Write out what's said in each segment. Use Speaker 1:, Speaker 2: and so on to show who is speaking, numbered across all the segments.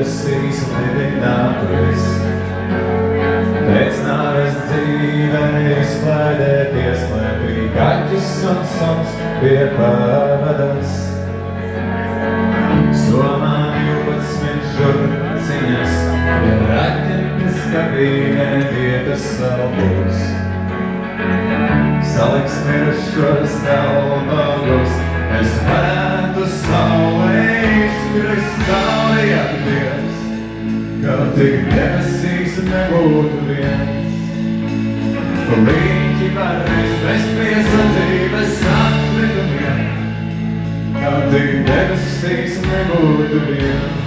Speaker 1: debesīs lidinātu es. Pēc nāves dzīvē izklaidēties, lai bija kaķis un suns pie pavadas. Somā 12 žurciņas, ja raķetes kabīnē vietas vēl būs. Saliks mirušos dalbagus, es varētu saulē izkrist sauli atbies, kā tik debesīs nebūtu viens. Līķi var izvest pie sadzīves atkritumiem, kā tik debesīs nebūtu viens.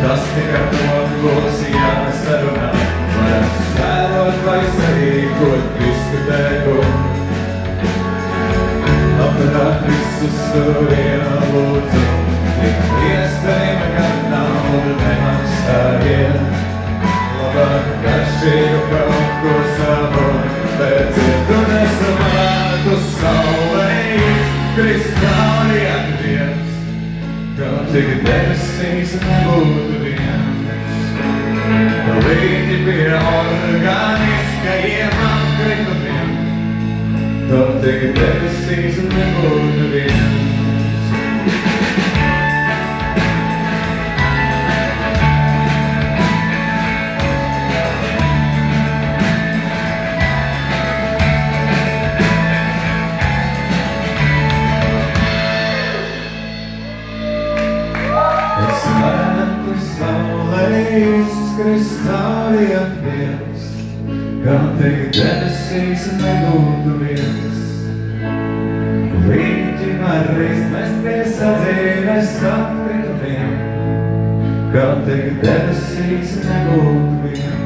Speaker 1: Tas tikai to būs jāsarunā, varam sērot vai sarīkot, diskutēt un apturēt visus vienu lūdzu. Tik iespējami, ka naudu nemaksājiet, labāk garšīgu kaut ko savu, bet cietu nesamētu saulē izkrist cauri atviens, kā tik debesīs nebūtu viens. Līdzi pie organiskajiem atkritumiem, kā tik debesīs nebūtu viens. Izkrist cauri atviens, kā tik debesīs nebūtu viens. Līķi var izmest pie sadzīves atkritumiem, kā tik debesīs nebūtu viens.